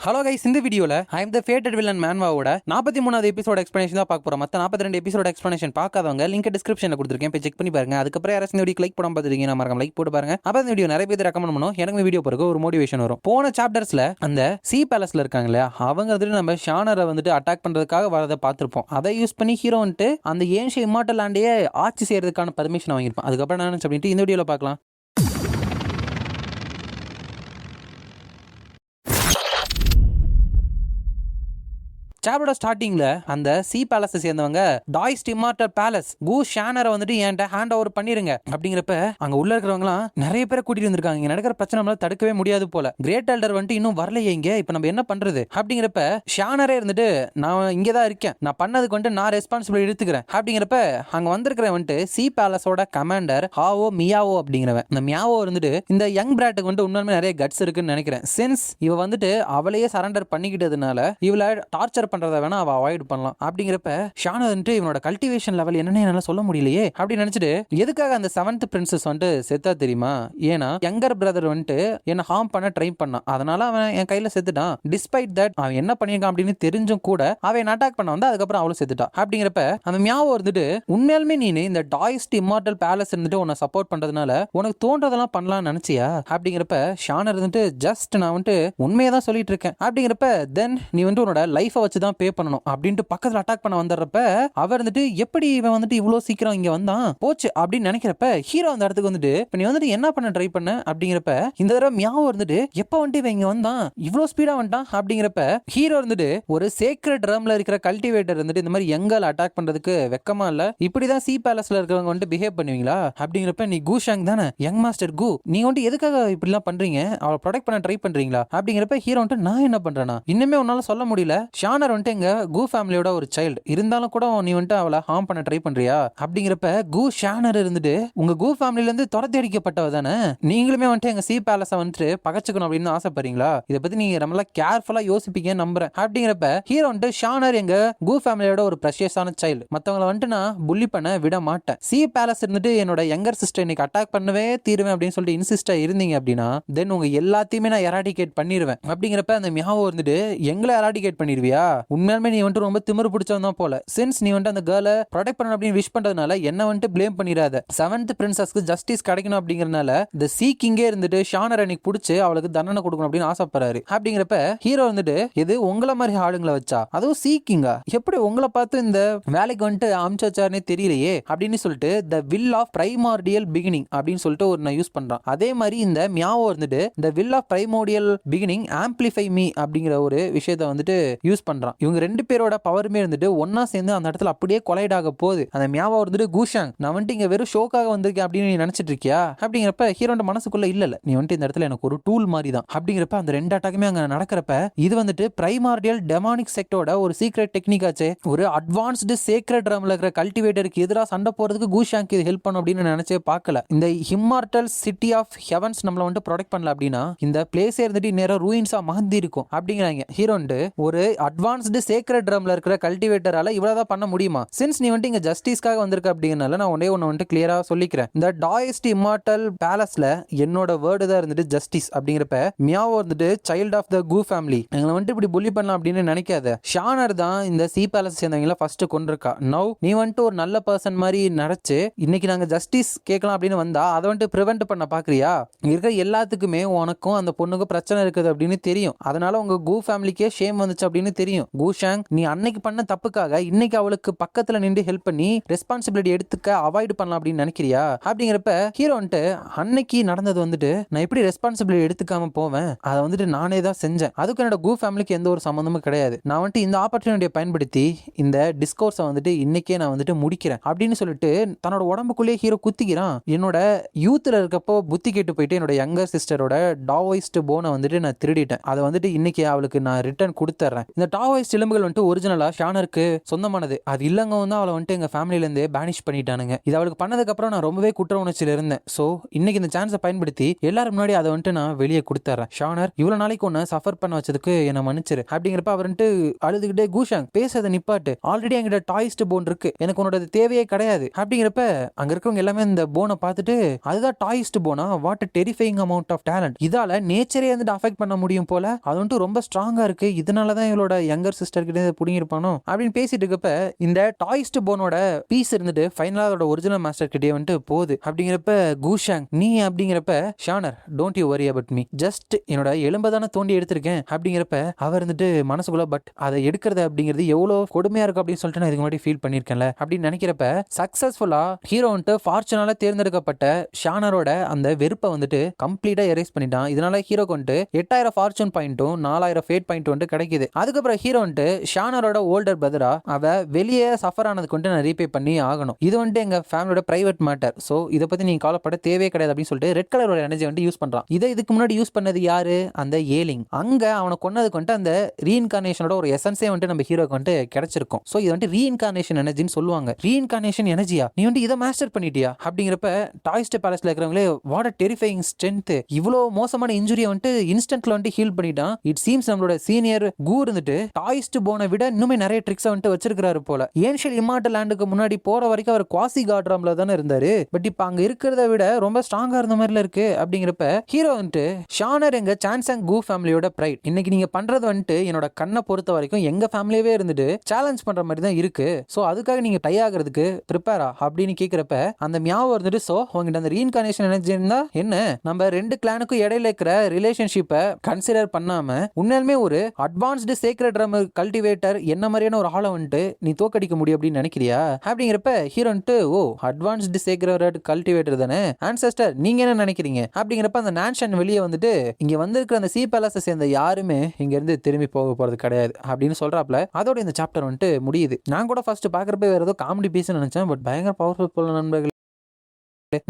Hello guys, இந்த வீடியோல ஐ அம் தி ஃபேட்டட் villain மேன்வாவோட 43வது episode explanation தான் பார்க்க போறோம். மத்த 42 எபிசோட் எக்ஸ்பிளனேஷன் பார்க்காதவங்க லிங்க் டிஸ்கிரிப்ஷன்ல கொடுத்துருக்கேன், போய் செக் பண்ணி பாருங்க. அதுக்கப்புறம் யாராவது இந்த வீடியோ லைக் போடாம பார்த்துருக்கீங்க, மறக்காம லைக் போட்டு பாருங்க. அப்ப இந்த வீடியோ நிறைய பேர் ரெக்கமெண்ட் பண்ணும், எனக்கு வீடியோ பிறகு ஒரு மோட்டிவேஷன் வரும். போன சாப்டர்ஸ்ல அந்த சி பேலஸ்ல இருக்காங்க இல்லையா, அவங்க வந்துட்டு நம்ம ஷானரை வந்துட்டு அட்டாக் பண்றதுக்காக வரதை பார்த்திருப்போம். அதை யூஸ் பண்ணி ஹீரோ வந்துட்டு அந்த ஏன்ஷிய இம்மார்டல் லேண்டையே ஆட்சி செய்யறதுக்கான பர்மிஷன் வாங்கியிருப்பான். அதுக்கப்புறம் என்ன அப்படின்ட்டு இந்த வீடியோல பார்க்கலாம். சாப்டரோட ஸ்டார்டிங்ல அந்த சி பேலஸ் சேர்ந்தவங்க டாய்ஸ்ட் இம்மார்டல் பேலஸ் கு ஷானரை வந்துட்டு என்கிட்ட ஹேண்ட் ஓவர் பண்ணிருங்க அப்படிங்கிறப்ப அங்க உள்ள இருக்கிறவங்களாம் நிறைய பேரை கூட்டிட்டு வந்திருக்காங்க. இங்க நடக்கிற பிரச்சனை நம்மளால தடுக்கவே முடியாது போல. கிரேட் எல்டர் வந்துட்டு இன்னும் வரலையே இங்க, இப்ப நம்ம என்ன பண்றது அப்படிங்கிறப்ப ஷானரே இருந்துட்டு நான் இங்கதான் இருக்கேன், நான் பண்ணதுக்கு வந்துட்டு நான் ரெஸ்பான்சிபிலிட்டி எடுத்துக்கிறேன் அப்படிங்கிறப்ப அங்க வந்திருக்கிற வந்துட்டு சி பேலஸோட கமாண்டர் ஹாவோ மியாவோ அப்படிங்கிறவன். இந்த மியாவோ இருந்துட்டு இந்த யங் பிராட்டுக்கு வந்துட்டு உண்மையுமே நிறைய கட்ஸ் இருக்குன்னு நினைக்கிறேன். சின்ஸ் இவ வந்துட்டு அவளையே சரண்டர் பண்ணிக்கிட்டதுனால இவளை டார்ச்சர் பண்றத வேணா அவ அவாய்ட் பண்ணலாம் அப்படிங்கிறப்ப ஷானர் வந்துட்டு இவனோட கல்டிவேஷன் லெவல் என்னன்னு என்னால சொல்ல முடியலையே அப்படின்னு நினைச்சிட்டு எதுக்காக அந்த 7th பிரின்சஸ் வந்துட்டு செத்தா தெரியுமா? ஏன்னா யங்கர் பிரதர் வந்துட்டு என்ன ஹார்ம் பண்ண ட்ரை பண்ணான், அதனால அவன் என் கையில செத்துட்டான். டிஸ்பைட் தட் அவன் என்ன பண்ணிருக்கான் அப்படின்னு தெரிஞ்சும் கூட அவன் அட்டாக் பண்ண வந்து அதுக்கப்புறம் அவளும் செத்துட்டான் அப்படிங்கிறப்ப அந்த மியாவோ இருந்துட்டு உண்மையாலுமே நீ இந்த டாய்ஸ்ட் இம்மார்டல் பேலஸ் இருந்துட்டு உன்னை சப்போர்ட் பண்றதுனால உனக்கு தோன்றதெல்லாம் பண்ணலாம்னு நினைச்சியா அப்படிங்கிறப்ப ஷானர் இருந்துட்டு ஜஸ்ட் நான் வந்துட்டு உண்மையை தான் சொல்லிட்டு இருக்கேன் அப்படிங்கிறப்ப தென் நீ வந்துட்டு உன்னோட லைஃபை வச்சு தான் பே பண்ணணும் அப்படின்ட்டு பக்கத்துல அட்டாக் பண்ண வந்துடுறப்ப அவர் வந்துட்டு எப்படி இவன் வந்துட்டு இவ்வளவு சீக்கிரம் இங்க வந்தான் போச்சு அப்படின்னு நினைக்கிறப்ப ஹீரோ அந்த இடத்துக்கு வந்துட்டு நீ வந்துட்டு என்ன பண்ண ட்ரை பண்ண அப்படிங்கிறப்ப இந்த தடவை மியாவோ இருந்துட்டு எப்ப வந்துட்டு இவன் இங்க வந்தான் இவ்வளவு ஸ்பீடா வந்துட்டான் அப்படிங்கிறப்ப ஹீரோ இருந்துட்டு ஒரு சேக்ரெட் ரம்ல இருக்கிற கல்டிவேட்டர் வந்துட்டு இந்த மாதிரி எங்கால அட்டாக் பண்றதுக்கு வெக்கமா இல்ல, இப்படிதான் சி பேலஸ்ல இருக்கிறவங்க வந்துட்டு பிஹேவ் பண்ணுவீங்களா அப்படிங்கிறப்ப நீ கூஷாங் தானே யங் மாஸ்டர் கு, நீ வந்துட்டு எதுக்காக இப்படி எல்லாம் பண்றீங்க, அவளை ப்ரொடெக்ட் பண்ண ட்ரை பண்றீங்களா அப்படிங்கிறப்ப ஹீரோ வந்துட்டு நான் என்ன பண்றேனா இன்னுமே உன்னால சொல்ல முடியல, ஷானர் வந்துட்டு எங்க கு ஃபேமிலியோட ஒரு சைல்டு இருந்தாலும் கூட நீ வந்துட்டு அவளை ஹார்ம் பண்ண ட்ரை பண்றியா அப்படிங்கிறப்ப கு ஷானர் இருந்துட்டு உங்க கு ஃபேமிலில இருந்து துரத்தி அடிக்கப்பட்டவ தானே, நீங்களுமே வந்துட்டு எங்க சி பேலஸ வந்துட்டு பகச்சுக்கணும் அப்படின்னு ஆசைப்படுறீங்களா, இதை பத்தி நீங்க ரொம்ப கேர்ஃபுல்லா யோசிப்பீங்க நம்புறேன் அப்படிங்கிறப்ப ஹீரோ வந்துட்டு ஷானர் எங்க கு ஃபேமிலியோட ஒரு ப்ரெஷியஸான சைல்டு, மத்தவங்களை வந்துட்டு நான் புள்ளி பண்ண விட மாட்டேன். சி பேலஸ் இருந்துட்டு என்னோட யங்கர் சிஸ்டர் இன்னைக்கு அட்டாக் பண்ணவே தீருவேன் அப்படின்னு சொல்லிட்டு இன்சிஸ்டா இருந்தீங்க அப்படின்னா தென் உங்க எல்லாத்தையுமே நான் எராடிகேட் பண்ணிடுவேன் அப்படிங்கிறப்ப அந்த மியாவோ இருந்துட்டு எங்களை எராடிகேட் பண்ணிடுவியா, உண்மையாலுமே நீ வந்துட்டு ரொம்ப திமிரு பிடிச்சவன் தான் போல. சின்ஸ் நீ வந்துட்டு அந்த கேர்ளை ப்ரொடெக்ட் பண்ணணும் அப்படின்னு விஷ் பண்றதுனால என்ன வந்துட்டு ப்ளேம் பண்ணிடாத. 7th பிரின்சஸ்க்கு ஜஸ்டிஸ் கிடைக்கணும் அப்படிங்கறதுனால இந்த சி கிங்கே இருந்துட்டு ஷானர் அன்னைக்கு பிடிச்சு அவளுக்கு தண்டனை கொடுக்கணும் அப்படின்னு ஆசைப்படுறாரு அப்படிங்கிறப்ப ஹீரோ வந்துட்டு இது உங்களை மாதிரி ஆளுங்களை வச்சா அதுவும் சி கிங்கா எப்படி உங்களை பார்த்து இந்த வேலைக்கு வந்துட்டு அமிச்சாச்சாருன்னே தெரியலையே அப்படின்னு சொல்லிட்டு the will of primordial beginning அப்படின்னு சொல்லிட்டு ஒரு நான் யூஸ் பண்றான். அதே மாதிரி இந்த மியாவோ இருந்துட்டு இந்த will of primordial beginning amplify me அப்படிங்கிற ஒரு விஷயத்தை வந்துட்டு யூஸ் பண்றான். இவங்க ரெண்டு பேரோட பவருமே இருந்துட்டு ஒன்னா சேர்ந்து அந்த இடத்துல அப்படியே கொலைட் ஆக போகுது. அந்த மியாவோ இருந்துட்டு கூஷாங் நான் வந்துட்டு இங்க வெறும் ஷோக்காக வந்திருக்கேன் அப்படின்னு நீ நினைச்சிட்டு இருக்கியா அப்படிங்கிறப்ப ஹீரோட மனசுக்குள்ள இல்ல நீ வந்துட்டு இந்த இடத்துல எனக்கு ஒரு டூல் மாதிரி தான் அப்படிங்கிறப்ப அந்த ரெண்டு அட்டாக்குமே அங்க நடக்கிறப்ப இது வந்துட்டு பிரைமார்டியல் டெமானிக் செக்டோட ஒரு சீக்ரெட் டெக்னிக் ஆச்சு. ஒரு அட்வான்ஸ்டு சேக்ரெட் ரம்ல இருக்கிற கல்டிவேட்டருக்கு எதிராக சண்டை போறதுக்கு கூஷாங்க் இது ஹெல்ப் பண்ணும் அப்படின்னு நினைச்சே பார்க்கல. இந்த இம்மார்டல் சிட்டி ஆஃப் ஹெவன்ஸ் நம்மள வந்துட்டு ப்ரொடெக்ட் பண்ணல அப்படின்னா இந்த பிளேஸே இருந்துட்டு நேரம் ரூயின்ஸா மாந்தி இருக்கும் அப்படிங்கிறாங்க. ஹீரோ ஒரு அட்வான்ஸ்டு சேக்ரெட் ரம்ல இருக்கிற கல்டிவேட்டரால இவ்வளவுதான் பண்ண முடியுமா, சின்ஸ் நீ வந்துட்டு இங்க ஜஸ்டிஸ்க்காக வந்திருக்க அப்படிங்கறனால நான் ஒன்னே ஒன்னு வந்துட்டு கிளியரா சொல்லிக்கிறேன். இந்த டாய்ஸ்ட் இம்மார்டல் பேலஸ்ல என்னோட வேர்டு தான் இருந்துட்டு ஜஸ்டிஸ் அப்படிங்கிறப்ப மியாவோ வந்துட்டு சைல்ட் ஆஃப் த கு ஃபேமிலி எங்களை வந்துட்டு இப்படி புள்ளி பண்ணலாம் அப்படின்னு நினைக்காத. ஷானர் தான் இந்த சி பேலஸ் சேர்ந்தவங்கள ஃபர்ஸ்ட் கொண்டிருக்கா. நவ் நீ வந்துட்டு ஒரு நல்ல பர்சன் மாதிரி நினைச்சு இன்னைக்கு நாங்க ஜஸ்டிஸ் கேட்கலாம் அப்படின்னு வந்தா அதை வந்துட்டு ப்ரிவென்ட் பண்ண பாக்குறியா, இருக்கிற எல்லாத்துக்குமே உனக்கும் அந்த பொண்ணுக்கும் பிரச்சனை இருக்குது அப்படின்னு தெரியும், அதனால உங்க கு ஃபேமிலிக்கே ஷேம் வந்துச்சு அப்படின்னு தெரியும். கூஷாங் நீ அன்னைக்கு பண்ண தப்புக்காக இன்னைக்கு அவளுக்கு பக்கத்துல நின்று ஹெல்ப் பண்ணி ரெஸ்பான்சிபிலிட்டி எடுத்துக்க அவாய்ட் பண்ணலாம் அப்படின்னு நினைக்கிறியா அப்படிங்கிறப்ப ஹீரோ வந்துட்டு அன்னைக்கு நடந்தது வந்துட்டு நான் எப்படி ரெஸ்பான்சிபிலிட்டி எடுத்துக்காம போவேன், அதை வந்துட்டு நானே தான் செஞ்சேன், அதுக்கு என்னோட கு ஃபேமிலிக்கு எந்த ஒரு சம்பந்தமும் கிடையாது, நான் வந்துட்டு இந்த ஆப்பர்ச்சுனிட்டியை பயன்படுத்தி இந்த டிஸ்கோர்ஸை வந்துட்டு இன்னைக்கே நான் வந்துட்டு முடிக்கிறேன் அப்படின்னு சொல்லிட்டு தன்னோட உடம்புக்குள்ளேயே ஹீரோ குத்திக்கிறான். என்னோட யூத்ல இருக்கப்போ புத்தி கேட்டு போயிட்டு என்னோட யங்கர் சிஸ்டரோட டாவோயிஸ்ட் போனை வந்துட்டு நான் திருடிட்டேன், அதை வந்துட்டு இன்னைக்கு அவளுக்கு நான் ரிட்டர்ன் கொடுத்துறேன். இந்த டாவோ இம்ப்ரோவைஸ்ட் எலும்புகள் வந்துட்டு ஒரிஜினலா ஷானருக்கு சொந்தமானது. அது இல்லங்க வந்து அவளை வந்துட்டு எங்க ஃபேமிலில இருந்து பேனிஷ் பண்ணிட்டானுங்க. இது அவளுக்கு பண்ணதுக்கு அப்புறம் நான் ரொம்பவே குற்ற உணர்ச்சியில இருந்தேன். சோ இன்னைக்கு இந்த சான்ஸை பயன்படுத்தி எல்லாரும் முன்னாடி அதை வந்துட்டு நான் வெளியே கொடுத்துறேன். ஷானர், இவ்வளவு நாளைக்கு ஒன்னு சஃபர் பண்ண வச்சதுக்கு என்ன மன்னிச்சிரு அப்படிங்கிறப்ப அவர் வந்துட்டு அழுதுகிட்டே, கூஷாங் பேசுறதை நிப்பாட்டு, ஆல்ரெடி என்கிட்ட டாய்ஸ்ட் போன் இருக்கு, எனக்கு உன்னோட தேவையே கிடையாது அப்படிங்கிறப்ப அங்க இருக்கவங்க எல்லாமே இந்த போனை பார்த்துட்டு, அதுதான் டாய்ஸ்ட் போனா, what a terrifying amount of talent, இதால நேச்சரே வந்துட்டு அஃபெக்ட் பண்ண முடியும் போல, அது வந்துட்டு ரொம்ப ஸ்ட்ராங்கா இருக்கு, இதனாலதான் இவளோட யங்கர் சிஸ்டர் கிட்ட புடிங்கிருப்பானோ அப்படின்னு பேசிட்டு இருக்கப்ப இந்த டாய்ஸ்ட் போனோட பீஸ் இருந்துட்டு ஃபைனலா அதோட ஒரிஜினல் மாஸ்டர் கிட்டே வந்துட்டு போகுது. அப்படிங்கிறப்ப கூஷாங் நீ அப்படிங்கிறப்ப, ஷானர் don't you worry about me, just என்னோட எலும்பதான தோண்டி எடுத்திருக்கேன் அப்படிங்கிறப்ப அவர் இருந்துட்டு மனசுக்குள்ள, பட் அதை எடுக்கிறது அப்படிங்கிறது எவ்வளவு கொடுமையா இருக்கு அப்படின்னு சொல்லிட்டு நான் இதுக்கு முன்னாடி ஃபீல் பண்ணிருக்கேன்ல அப்படின்னு நினைக்கிறப்ப, சக்சஸ்ஃபுல்லா ஹீரோ வந்துட்டு ஃபார்ச்சுனால தேர்ந்தெடுக்கப்பட்ட ஷானரோட அந்த வெறுப்பை வந்துட்டு கம்ப்ளீட்டா எரேஸ் பண்ணிட்டான். இதனால ஹீரோக்கு வந்துட்டு 8000 ஃபார்ச்சூன் பாயிண்ட்டும் 4000 ஃபேட் பாயிண்ட் வந்துட்டு கிடைக்குது. அதுக்கப்புறம் ஹீரோ வந்துட்டு ஷானரோட ஓல்டர் பிரதரா அவ வெளியே சஃபர் ஆனதுக்கு வந்துட்டு நான் ரீபே பண்ணி ஆகணும், இது வந்துட்டு எங்க ஃபேமிலியோட பிரைவேட் மேட்டர், சோ இதை பத்தி நீங்க கவலைப்பட தேவையே கிடையாது அப்படின்னு சொல்லிட்டு ரெட் கலரோட எனர்ஜி வந்து யூஸ் பண்றான். இதை இதுக்கு முன்னாடி யூஸ் பண்ணது யாரு, அந்த ஏலிங். அங்க அவனை கொன்னதுக்கு வந்துட்டு அந்த ரீஇன்கார்னேஷனோட ஒரு எசன்ஸே வந்துட்டு நம்ம ஹீரோக்கு வந்துட்டு கிடைச்சிருக்கும். சோ இது வந்துட்டு ரீஇன்கார்னேஷன் எனர்ஜின்னு சொல்லுவாங்க. ரீஇன்கார்னேஷன் எனர்ஜியா, நீ வந்து இதை மாஸ்டர் பண்ணிட்டியா அப்படிங்கிறப்ப டாய்ஸ்ட் பேலஸ்ல இருக்கிறவங்களே, வாட் அ டெரிஃபைங் ஸ்ட்ரென்த், இவ்வளோ மோசமான இன்ஜுரியை வந்துட்டு இன்ஸ்டன்ட்ல வந்துட்டு ஹீல் பண்ணிட்டான். இட் சீம்ஸ் நம்மளோட சீனியர் கூ இருந்துட்டு டாய்ஸ்ட் போனை விட இன்னுமே நிறைய ட்ரிக்ஸ் வந்துட்டு வச்சிருக்காரு போல. ஏன்ஷியல் இம்மார்டல் லேண்டுக்கு முன்னாடி போற வரைக்கும் அவர் குவாசி காட்ராம்ல தானே இருந்தாரு, பட் இப்ப அங்க இருக்கிறத விட ரொம்ப ஸ்ட்ராங்கா இருந்த மாதிரில இருக்கு அப்படிங்கிறப்ப ஹீரோ வந்துட்டு, ஷானர் எங்க சான்சங் கூ ஃபேமிலியோட பிரைட், இன்னைக்கு நீங்க பண்றது வந்துட்டு என்னோட கண்ணை பொறுத்த வரைக்கும் எங்க ஃபேமிலியவே இருந்துட்டு சேலஞ்ச் பண்ற மாதிரி தான் இருக்கு, சோ அதுக்காக நீங்க டை ஆகிறதுக்கு ப்ரிப்பேரா அப்படின்னு கேக்குறப்ப அந்த மியாவோ இருந்துட்டு, சோ உங்ககிட்ட அந்த ரீஇன்கார்னேஷன் எனர்ஜி இருந்தா என்ன, நம்ம ரெண்டு கிளானுக்கும் இடையில இருக்கிற ரிலேஷன்ஷிப்பை கன்சிடர் பண்ணாம உண்மையுமே ஒரு அட்வான்ஸ்டு சேக்ரெட் ட்ரம் கல்டிவேட்டர் என்ன மாதிரியான ஒரு ஆளை வந்துட்டு நீ தோக்கடிக்க முடியும் அப்படின்னு நினைக்கிறியா அப்படிங்கிறப்ப ஹீரோ வந்துட்டு, ஓ அட்வான்ஸ்டு சேக்ரெட் கல்டிவேட்டர் தானே ஆன்செஸ்டர், நீங்க என்ன நினைக்கிறீங்க அப்படிங்கிறப்ப அந்த நான்ஷன் வெளியே வந்துட்டு, இங்க வந்திருக்கிற அந்த சி பேலஸை சேர்ந்த யாருமே இங்க இருந்து திரும்பி போக போறது கிடையாது அப்படின்னு சொல்றாப்ல. அதோட இந்த சாப்டர் வந்துட்டு முடியுது. நான் கூட ஃபர்ஸ்ட் பாக்குறப்ப வேற ஏதோ காமெடி பீஸ் நினைச்சேன், பட் பயங்கர பவர்ஃபுல் போல நண்பர்கள்.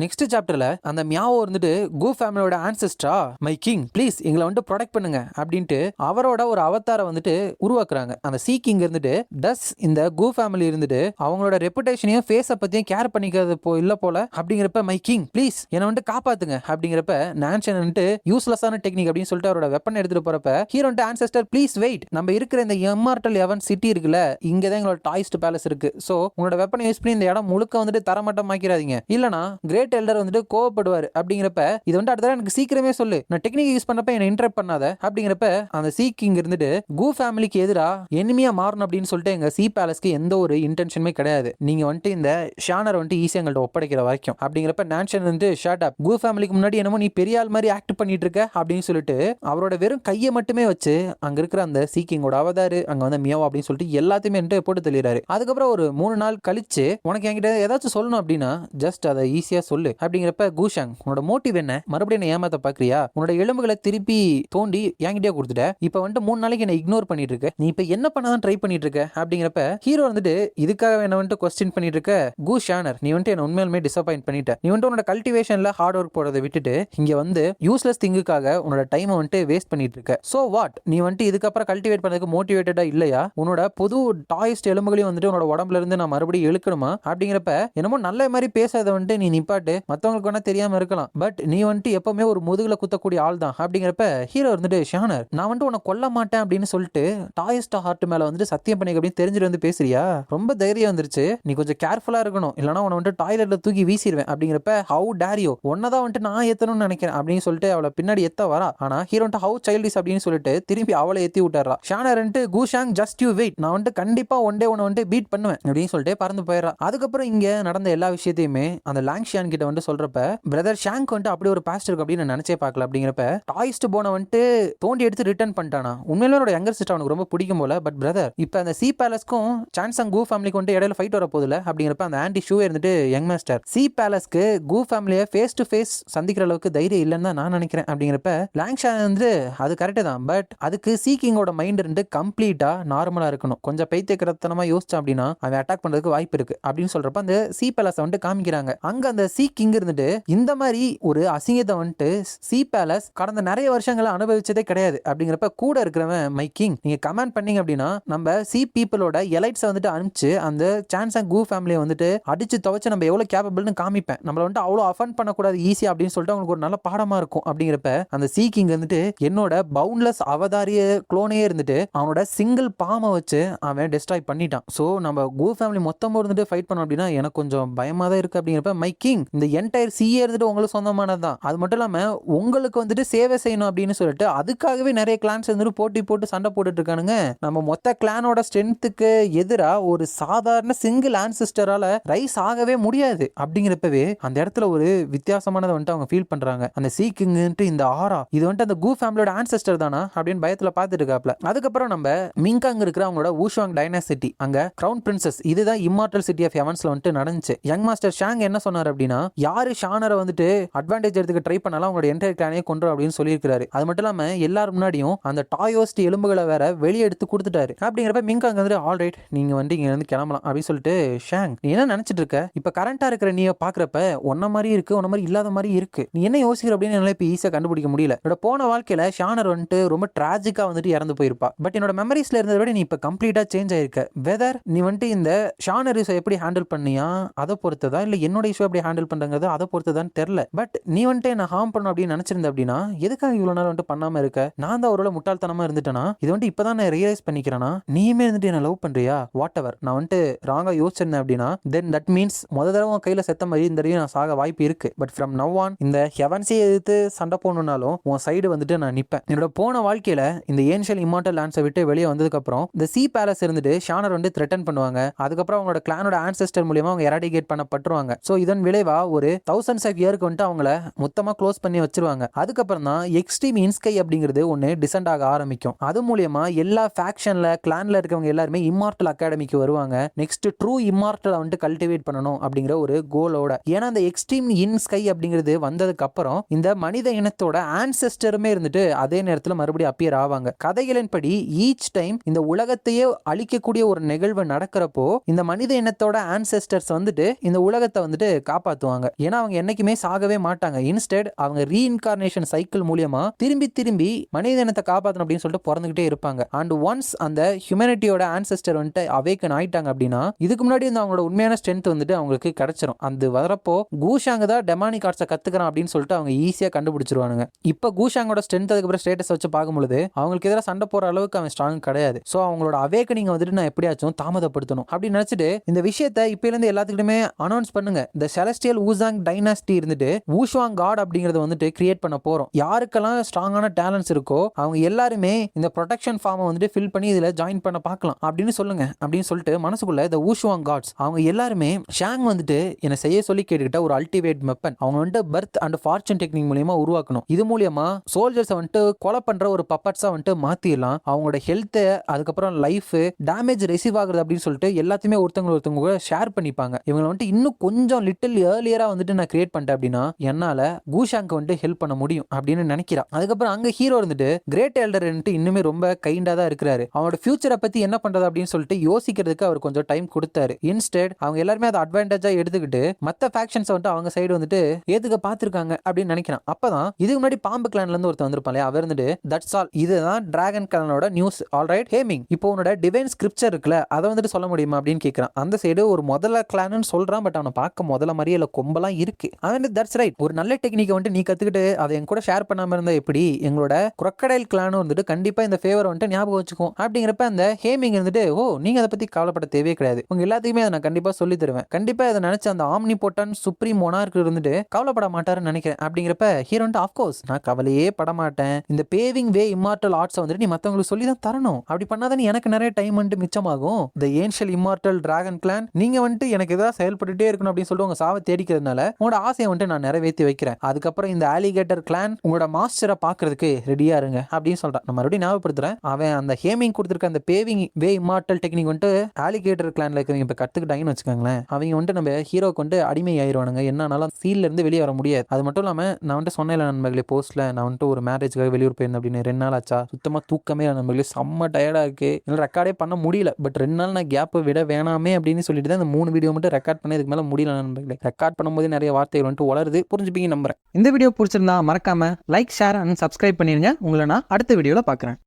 நெக்ஸ்ட் சாப்டர்ல அந்த மியாவோ இருந்துட்டு, கூ ஃபேமிலியோட ஆன்செஸ்டரா மை கிங் ப்ளீஸ் எங்களை வந்துட்டு ப்ரொடெக்ட் பண்ணுங்க அப்படின்ட்டு அவரோட ஒரு அவதாரை வந்துட்டு உருவாக்குறாங்க. அந்த சி கிங் இருந்துட்டு, டஸ் இந்த கூ ஃபேமிலி இருந்துட்டு அவங்களோட ரெப்புடேஷனையும் ஃபேஸை பத்தியும் கேர் பண்ணிக்கிறது இல்ல போல அப்படிங்கிறப்ப, மை கிங் ப்ளீஸ் என்னை வந்துட்டு காப்பாத்துங்க அப்படிங்கிறப்ப நான்ஷன் வந்துட்டு யூஸ்லெஸ்ஸான டெக்னிக் அப்படின்னு சொல்லிட்டு அவரோட வெப்பன் எடுத்துட்டு போறப்ப ஹீரோ ஆன்செஸ்டர் ப்ளீஸ் வெயிட், நம்ம இருக்கிற இந்த இம்மார்டல் எவன் சிட்டி இருக்குல்ல, இங்கதான் எங்களோட டாய்ஸ்ட் பேலஸ் இருக்கு, சோ உங்களோட வெப்பனை யூஸ் பண்ணி இந்த இடம் முழுக்க வந்துட்டு தரமட்டமாக்கிறாதீங்க, இல்லனா கிரேட் எல்டர் வந்துட்டு கோவப்படுவார் அப்படிங்கிறப்ப, இது வந்து அடுத்த எனக்கு சீக்கிரமே சொல்லு, நான் டெக்னிக் யூஸ் பண்ணப்ப என்ன இன்டரப்ட் பண்ணாத அப்படிங்கிறப்ப அந்த சி கிங் இருந்துட்டு, கூ ஃபேமிலிக்கு எதிரா எனிமியா மாறணும் அப்படின்னு சொல்லிட்டு எங்க சி பேலஸ்க்கு எந்த ஒரு இன்டென்ஷனுமே கிடையாது, நீங்க வந்துட்டு இந்த ஷானர் வந்துட்டு ஈஸியா எங்கள்ட்ட ஒப்படைக்கிற வரைக்கும் அப்படிங்கிறப்ப நான்ஷன் வந்துட்டு, ஷட் அப், கூ ஃபேமிலிக்கு முன்னாடி என்னமோ நீ பெரிய ஆள் மாதிரி ஆக்ட் பண்ணிட்டு இருக்க அப்படின்னு சொல்லிட்டு அவரோட வெறும் கையை மட்டுமே வச்சு அங்க இருக்கிற அந்த சி கிங்கோட அவதாரு அங்க வந்து மியாவோ அப்படின்னு சொல்லிட்டு எல்லாத்தையுமே போட்டு தெளிறாரு. அதுக்கப்புறம் ஒரு 3 நாள் கழிச்சு, உனக்கு என்கிட்ட ஏதாச்சும் சொல்லணும் அப்படின்னா ஜஸ்ட் அதை ஈஸியா சொல்லு அப்படிங்கிறப்ப, கூஷாங் உன்னோட மோட்டிவ் என்ன, மறுபடியும் என்ன ஏமாத்த பாக்குறியா, உன்னோட எலும்புகளை திருப்பி தோண்டி என்கிட்டயே கொடுத்துட்ட, இப்ப வந்துட்டு 3 நாளைக்கு என்ன இக்னோர் பண்ணிட்டு இருக்க, நீ இப்ப என்ன பண்ணதான் ட்ரை பண்ணிட்டு இருக்க அப்படிங்கிறப்ப ஹீரோ வந்துட்டு, இதுக்காக என்ன வந்துட்டு கொஸ்டின் பண்ணிட்டு இருக்க, கூ ஷானர் நீ வந்துட்டு என்ன உண்மையிலுமே டிசப்பாயிண்ட் பண்ணிட்ட, நீ வந்துட்டு உன்னோட கல்டிவேஷன்ல ஹார்ட் ஒர்க் போறதை விட்டுட்டு இங்க வந்து யூஸ்லெஸ் திங்குக்காக உன்னோட டைமை வந்துட்டு வேஸ்ட் பண்ணிட்டு இருக்க, சோ வாட், நீ வந்துட்டு இதுக்கப்புறம் கல்டிவேட் பண்ணதுக்கு மோட்டிவேட்டடா இல்லையா, உன்னோட புது டாய்ஸ்ட் எலும்புகளையும் வந்துட்டு உன்னோட உடம்புல இருந்து நான் மறுபடியும் இழுக்கணுமா அப்படிங்கிறப்ப, என்னமோ நல்ல மாதிரி பேசாத வந்துட்டு நீ நிப்பாட்டு, மத்தவங்களுக்கு வேணா தெரியாம இருக்கலாம், பட் நீ வந்துட்டு எப்பவுமே ஒரு முதுகுல குத்தக்கூடிய ஆள் தான் அப்படிங்கிறப்ப ஹீரோ இருந்துட்டு, ஷானர் நான் வந்துட்டு உன்னை கொல்ல மாட்டேன் அப்படின்னு சொல்லிட்டு டாய்ஸ்ட் ஹார்ட் மேல வந்துட்டு சத்தியம் பண்ணி அப்படின்னு தெரிஞ்சுட்டு வந்து பேசுறியா, ரொம்ப தைரியம் வந்துருச்சு, நீ கொஞ்சம் கேர்ஃபுல்லா இருக்கணும், இல்லனா உன்னை வந்துட்டு டாய்லெட்ல தூக்கி வீசிடுவேன் அப்படிங்கிறப்ப, ஹவு டேர் யூ, ஒன்னதான் வந்துட்டு நான் ஏத்தணும்னு நினைக்கிறேன் அப்படின்னு சொல்லிட்டு அவளை பின்னாடி எத்த வரா. ஆனா ஹீரோ ஹவு சைல்டிஷ் அப்படின்னு சொல்லிட்டு திரும்பி அவளை ஏத்தி விட்டுறா. ஷானர் கூஷாங் ஜஸ்ட் யூ வெயிட், நான் வந்துட்டு கண்டிப்பா ஒன் டே உன்னை வந்துட்டு பீட் பண்ணுவேன் அப்படின்னு சொல்லிட்டு பறந்து போயிடறா. அதுக்கப்புறம் இங்க நடந்த எல்லா விஷயத்தையுமே அந்த லாங்ஷியான் கிட்ட வந்து சொல்றப்ப, பிரதர் ஷாங்க் வந்துட்டு அப்படி ஒரு பாஸ்ட் இருக்கு அப்படின்னு நினைச்சே பார்க்கல அப்படிங்கிறப்ப, டாய்ஸ்ட் போனை வந்துட்டு தோண்டி எடுத்து ரிட்டர்ன் பண்ணிட்டானா, உண்மையிலே யங்கர் சிஸ்டர் அவனுக்கு ரொம்ப பிடிக்கும் போல, பட் பிரதர் இப்ப அந்த சி பேலஸ்க்கும் சான்சங் கூ ஃபேமிலிக்கு வந்துட்டு இடையில ஃபைட் வர போதுல அப்படிங்கிறப்ப அந்த ஆன்டி ஷூ இருந்துட்டு, யங் மாஸ்டர் சி பேலஸ்க்கு கூ ஃபேமிலியை ஃபேஸ் டு ஃபேஸ் சந்திக்கிற அளவுக்கு தைரியம் இல்லைன்னு தான் நான் நினைக்கிறேன் அப்படிங்கிறப்ப, லாங்ஷியான் வந்து அது கரெக்ட் தான், பட் அதுக்கு சி கிங்கோட மைண்ட் இருந்து கம்ப்ளீட்டா நார்மலா இருக்கணும், கொஞ்சம் பைத்தியக்கரத்தனமா யோசிச்சா அப்படின்னா அவன் அட்டாக் பண்றதுக்கு வாய்ப்பு இருக்கு அப்படின்னு சொல்றப்ப அந்த சி பேலஸ் வந்துட்டு காமிக்கிறாங்க. அங்க அந்த சி கிங் இருந்துட்டு இந்த மாதிரி ஒரு அசிங்கத்தை வந்துட்டு சி பேலஸ் கடந்த நிறைய வருஷங்களை அனுபவிச்சதே கிடையாது அப்படிங்கிறப்ப கூட இருக்கிறவன் மை கிங் நீங்க கமெண்ட் பண்ணீங்க அப்படின்னா நம்ம சி பீப்புளோட எலைட்ஸ் வந்துட்டு அனுப்பிச்சு அந்த சான்ஸ் அண்ட் கூ ஃபேமிலியை வந்துட்டு அடிச்சு துவச்சு நம்ம எவ்வளவு கேப்பபிள்னு காமிப்பேன். நம்மள வந்துட்டு அவ்வளோ அஃபண்ட் பண்ணக்கூடாது ஈஸி அப்படின்னு சொல்லிட்டு அவங்களுக்கு ஒரு நல்ல பாடமா இருக்கும். அப்படிங்கிறப்ப அந்த சி கிங் வந்துட்டு என்னோட பவுண்ட்லெஸ் அவதாரிய குளோனே இருந்துட்டு அவனோட சிங்கிள் பாமை வச்சு அவன் டெஸ்ட்ராய் பண்ணிட்டான். ஸோ நம்ம கூ ஃபேமிலி மொத்தமாக இருந்துட்டு ஃபைட் பண்ணோம் அப்படின்னா எனக்கு கொஞ்சம் பயமா தான் இருக்கு. அப்படிங்கிறப்ப மை கிங் இந்த என்டையர் சிஏ இருந்துட்டு உங்களுக்கு சொந்தமானது தான். அது மட்டும் இல்லாம உங்களுக்கு வந்துட்டு சேவை செய்யணும் அப்படின்னு சொல்லிட்டு அதுக்காகவே நிறைய கிளான்ஸ் வந்துட்டு போட்டி போட்டு சண்டை போட்டுட்டு இருக்கானுங்க. நம்ம மொத்த கிளானோட ஸ்ட்ரென்த்துக்கு எதிராக ஒரு சாதாரண சிங்கிள் ஆன்சிஸ்டரால ரைஸ் ஆகவே முடியாது. அப்படிங்கிறப்பவே அந்த இடத்துல ஒரு வித்தியாசமானதை வந்துட்டு அவங்க ஃபீல் பண்றாங்க. அந்த சி கிங்ன்ட்டு இந்த ஆரா இது வந்துட்டு அந்த கூ ஃபேமிலியோட ஆன்சிஸ்டர் தானா அப்படின்னு பயத்துல பார்த்துட்டு இருக்காப்ல. அதுக்கப்புறம் நம்ம மிங்காங் இருக்கிற அவங்களோட வூஷுவாங் டைனாசிட்டி அங்க கிரவுன் பிரின்சஸ் இதுதான் இம்மார்டல் சிட்டி ஆஃப் ஹெவன்ஸ்ல வந்துட்டு நடந்துச்சு. யங் மாஸ்டர் ஷாங் என்ன சொன்னார் அப்படின்னா யாரு ஷானரை வந்துட்டு அட்வான்டேஜ் எடுத்துக்க ட்ரை பண்ணாலும் அவங்களோட என்டையர் கிளானே கொண்டு அப்படின்னு சொல்லியிருக்காரு. அது மட்டும் இல்லாம எல்லாரும் முன்னாடியும் அந்த டாயோஸ்ட் எலும்புகளை வேற வெளியே எடுத்து கொடுத்துட்டாரு. அப்படிங்கிறப்ப மிங்காங் வந்துட்டு ஆல் ரைட் நீங்க வந்து இங்க இருந்து கிளம்பலாம் அப்படின்னு சொல்லிட்டு ஷாங் நீ என்ன நினைச்சிட்டு இருக்க இப்ப கரண்டா இருக்கிற நீ பாக்குறப்ப ஒன்ன மாதிரி இருக்கு ஒன்ன மாதிரி இல்லாத மாதிரி இருக்கு நீ என்ன யோசிக்கிற அப்படின்னு என்னால இப்ப ஈஸியா கண்டுபிடிக்க முடியல. என்னோட போன வாழ்க்கையில ஷானர் வந்துட்டு ரொம்ப டிராஜிக்கா வந்துட்டு இறந்து போயிருப்பா. பட் என்னோட மெமரிஸ்ல இருந்ததை விட நீ இப்ப கம்ப்ளீட்டா சேஞ்ச் ஆயிருக்க. வெதர் நீ வந்துட்டு இந்த ஷானர் இஷ்யூ எப்படி ஹேண்டில் பண்ணியா அதை பொறுத்ததா இல்ல என்னோட இஷ்யூ எப்படி ஹேண்டில் பண்றது அதை பொறுத்ததான் தெரியல. பட் நீ வந்துட்டு என்ன ஹார்ம் பண்ணும் அப்படின்னு நினைச்சிருந்த அப்படின்னா எதுக்காக இவ்வளவு நாள் வந்துட்டு பண்ணாம இருக்க? நான் தான் ஒருவேளை முட்டாள்தனமா இருந்துட்டேனா? இது வந்துட்டு இப்பதான் நான் ரியலைஸ் பண்ணிக்கிறேனா? நீயுமே வந்துட்டு என்ன லவ் பண்றியா? வாட் எவர் நான் வந்துட்டு ராங்கா யோசிச்சிருந்தேன் அப்படின்னா தென் தட் மீன்ஸ் முத தடவை உன் கையில செத்த மாதிரி இந்த தடவை நான் சாக வாய்ப்பு இருக்கு. பட் ஃப்ரம் நவ் ஆன் இந்த ஹெவன்ஸே எதிர்த்து சண்டை போடணும்னாலும் உன் சைடு வந்துட்டு நான் நிப்பேன். என்னோட போன வாழ்க்கையில இந்த ஏன்ஷியல் இம்மார்டல் லேண்ட்ஸை விட்டு வெளியே வந்ததுக்கு அப்புறம் இந்த சி பேலஸ் இருந்துட்டு ஷானர் வந்து த்ரெட்டன் பண்ணுவாங்க. அதுக்கப்புறம் அவங்களோட கிளானோட ஆன்செஸ்டர் மூலியமா அவங்க எராடிகேட் பண்ணப்பட்டுருவாங்க. ஸோ இதன் விளைவா ஒரு தௌசண்ட்ஸ் ஆஃப் இயருக்கு வந்துட்டு அவங்கள மொத்தமா க்ளோஸ் பண்ணி வச்சிருவாங்க. அதுக்கப்புறம் தான் எக்ஸ்ட்ரீம் இன்ஸ்கை அப்படிங்கிறது ஒன்று டிசெண்ட் ஆக ஆரம்பிக்கும். அது மூலியமா எல்லா ஃபேக்ஷன்ல கிளான்ல இருக்கவங்க எல்லாருமே இம்மார்டல் அகாடமிக்கு வருவாங்க. நெக்ஸ்ட் ட்ரூ இம்மார்டலை வந்துட்டு கல்டிவேட் பண்ணணும் அப்படிங்கிற ஒரு கோலோட. ஏன்னா அந்த எக்ஸ்ட்ரீம் இன்ஸ்கை அப்படிங்கிறது வந்ததுக்கு அப்புறம் இந்த மனித இனத்தோட ஆன்செஸ்டருமே இருந்துட்டு அதே நேரத்தில் மறுபடியும் அப்பியர் ஆவாங்க. கதைகளின் படி ஈச் டைம் இந்த உலகத்தையே அழிக்கக்கூடிய ஒரு நிகழ்வு நடக்கிறப்போ இந்த மனித இனத்தோட ஆன்செஸ்டர்ஸ் வந்துட்டு இந்த உலகத்தை வந்துட்டு காப்பாற்றுவாங்க. ஏன்னா அவங்க என்னைக்குமே சாகவே மாட்டாங்க. இன்ஸ்டெட் அவங்க ரீஇன்கார்னேஷன் சைக்கிள் மூலியமா திரும்பி திரும்பி மனித இனத்தை காப்பாற்றணும் அப்படின்னு சொல்லிட்டு பிறந்துகிட்டே இருப்பாங்க. அண்ட் ஒன்ஸ் அந்த ஹியூமனிட்டியோட ஆன்செஸ்டர் வந்துட்டு அவேக்கன் ஆயிட்டாங்க அப்படின்னா இதுக்கு முன்னாடி இந்த அவங்களோட உண்மையான ஸ்ட்ரென்த் வந்துட்டு அவங்களுக்கு கிடைச்சிரும். அது வரப்போ கூஷாங் தான் டெமானிக் ஆர்ட்ஸை கத்துக்கிறான் அப்படின்னு சொல்லிட்டு அவங்க ஈஸியா கண்டுபிடிச்சிருவானுங்க. இப்ப கூஷாங்கோட ஸ்ட்ரென்த் அதுக்கப்புறம் ஸ்டேட்டஸ் வச்சு பார்க்கும்போது அவங்களுக்கு எதிராக சண்டை போற அளவுக்கு அவன் ஸ்ட்ராங் கிடையாது. ஸோ அவங்களோட அவேக்கனிங் வந்துட்டு நான் எப்படியாச்சும் தாமதப்படுத்தணும் அப்படின்னு நினைச்சிட்டு இந்த விஷயத்தை இப்ப இருந்து எல்லாத்துக்கிட்டுமே அனௌன்ஸ் பண்ணுங்க. இந்த செலஸ்டியல் ஊசாங் டைனாஸ்டி இருந்துட்டு வூஷுவாங் காட் அப்படிங்கறத வந்துட்டு கிரியேட் பண்ண போறோம். யாருக்கெல்லாம் ஸ்ட்ராங்கான டேலண்ட்ஸ் இருக்கோ அவங்க எல்லாருமே இந்த ப்ரொடெக்ஷன் ஃபார்மை வந்துட்டு ஃபில் பண்ணி இதுல ஜாயின் பண்ண பார்க்கலாம் அப்படின்னு சொல்லுங்க அப்படின்னு சொல்லிட்டு மனசுக்குள்ள இந்த வூஷுவாங் காட்ஸ் அவங்க எல்லாருமே ஷாங் வந்துட்டு என்ன செய்ய சொல்லி கேட்டுக்கிட்ட ஒரு அல்டிமேட் வெப்பன் அவங்க வந்துட்டு பர்த் அண்ட் ஃபார்ச்சூன் டெக்னிக் மூலியமா உருவாக்கணும். இது மூலியமா சோல்ஜர்ஸ் வந்துட்டு கொலை பண்ற ஒரு பப்பட்ஸா வந்துட்டு மாத்திடலாம். அவங்களோட ஹெல்த் அதுக்கப்புறம் லைஃப் டேமேஜ் ரிசீவ் ஆகுறது அப்படின்னு சொல்லிட்டு எல்லாத்தையுமே ஒருத்தவங்க ஷேர் பண்ணிப்பாங்க. இவங்க வந்துட்டு இன்னும் கொஞ்சம் லிட்டில் ஏர்லியரா வந்துட்டு நான் கிரியேட் பண்ணிட்டேன் அப்படின்னா என்னால கூஷாங்க்கு வந்துட்டு ஹெல்ப் பண்ண முடியும் அப்படின்னு நினைக்கிறான். அதுக்கப்புறம் அங்க ஹீரோ இருந்துட்டு கிரேட் எல்டர் இன்னுமே ரொம்ப கைண்டா தான் இருக்கிறாரு. அவனோட ஃபியூச்சரை பத்தி என்ன பண்றது அப்படின்னு சொல்லிட்டு யோசிக்கிறதுக்கு அவர் கொஞ்சம் டைம் கொடுத்தாரு. இன்ஸ்டெட் அவங்க எல்லாருமே அதை அட்வான்டேஜா எடுத்துக்கிட்டு மத்த ஃபேக்ஷன்ஸ் வந்துட்டு அவங்க சைடு வந்துட்டு ஏத்துக்க பாத்துருக்காங்க அப்படின்னு நினைக்கிறான். அப்பதான் இதுக்கு முன்னாடி பாம்பு கிளான்ல இருந்து ஒருத்தர் வந்திருப்பாங்க. அவர் இருந்துட்டு தட்ஸ் ஆல் இதுதான் டிராகன் கிளானோட நியூஸ். ஆல்ரைட் ஹேமிங் இப்போ உன்னோட டிவைன் ஸ்கிரிப்சர் இருக்குல்ல அதை வந்துட்டு சொல்ல முடியுமா அப்படின்னு கேட்கிறான். அந்த சைடு ஒரு முதல்ல கிளான்னு சொல்றான். பட் அவனை பார்க்க முதல்ல மாதிரியே இல்ல கொம்பெல்லாம் இருக்கு. அவன் தட்ஸ் ரைட் ஒரு நல்ல டெக்னிக்கை வந்துட்டு நீ கத்துக்கிட்டு அதை என் கூட ஷேர் பண்ணாம இருந்தா எப்படி? எங்களோட crocodile clan வந்துட்டு கண்டிப்பா இந்த ஃபேவர் வந்துட்டு ஞாபகம் வச்சுக்கும் அப்படிங்கிறப்ப அந்த ஹேமிங் இருந்துட்டு ஓ நீங்க அதை பத்தி கவலைப்பட தேவையே கிடையாது. உங்க எல்லாத்தையுமே அதை நான் கண்டிப்பா சொல்லி தருவேன். கண்டிப்பா அதை நினைச்சு அந்த ஆம்னி போட்டான் சுப்ரீம் மொனார்க் இருந்துட்டு கவலைப்பட மாட்டாருன்னு நினைக்கிறேன். அப்படிங்கிறப்ப ஹீரோ வந்துட்டு ஆஃப்கோர்ஸ் நான் கவலையே பட மாட்டேன். இந்த பேவிங் வே இம்மார்டல் ஆர்ட்ஸ் வந்துட்டு நீ மத்தவங்களுக்கு சொல்லி தான் தரணும். அப்படி பண்ணாதான் எனக்கு நிறைய டைம் வந்துட்டு மிச்சமாகும். த ஏன்ஷியல் இம்மார்டல் டிராகன் கிளான் நீங்க வந்துட்டு எனக்கு ஏதாவது செயல்பட்டுட்டே இருக்கணும் அப்படின்னு சொல்லிட்டு உங்க சாவை தேடிக்கிறதுனால உங்களோட ஆசையை வந்துட்டு நான் நிறைவேற்றி வைக்கிறேன். அதுக்கப்புறம் இந்த ஆலிகேட்டர் கிளான் உங்களோட மாஸ்டரை பாக்குறதுக்கு ரெடியா இருங்க அப்படின்னு சொல்றான். நான் மறுபடியும் ஞாபகப்படுத்துறேன். அவன் அந்த ஹேமிங் கொடுத்திருக்க அந்த பேவிங் வே இம்மார்டல் டெக்னிக் வந்துட்டு ஆலிகேட்டர் கிளான்ல இருக்கவங்க இப்ப கத்துக்கிட்டாங்கன்னு வச்சுக்கோங்களேன். அவங்க வந்துட்டு நம்ம ஹீரோக்கு வந்துட்டு அடிமை ஆயிடுவானுங்க. என்னன்னாலும் சீல்ல இருந்து வெளியே வர முடியாது. அது மட்டும் இல்லாம நான் வந்துட்டு சொன்னேன் நண்பர்களே போஸ்ட்ல நான் வந்துட்டு ஒரு மேரேஜ்க்காக வெளியூர் போயிருந்தேன் அப்படின்னு 2 நாள் ஆச்சா. சுத்தமா தூக்கமே நண்பர்களே செம்ம டயர்டா இருக்கு. என்னால ரெக்கார்டே பண்ண முடியல. பட் 2 நாள் நான் கேப் விட வேணாமே அப்படின்னு சொல்லிட்டு தான் இந்த 3 வீடியோ மட்டும் ரெக்கார்ட் பண்ணி இதுக்கு மேல முடியல நண்பர்களே. ரெக்கார்ட் பண்ணும்போது நிறைய வார்த்தைகள் வந்துட்டு வளருது, புரிஞ்சுப்பீங்க நம்புறேன். இந்த வீடியோ பிடிச்சிருந்தா மறக்காம லைக், ஷேர் அண்ட் சப்ஸ்கிரைப் பண்ணிருங்க. உங்களை நான் அடுத்த வீடியோவில் பார்க்குறேன்.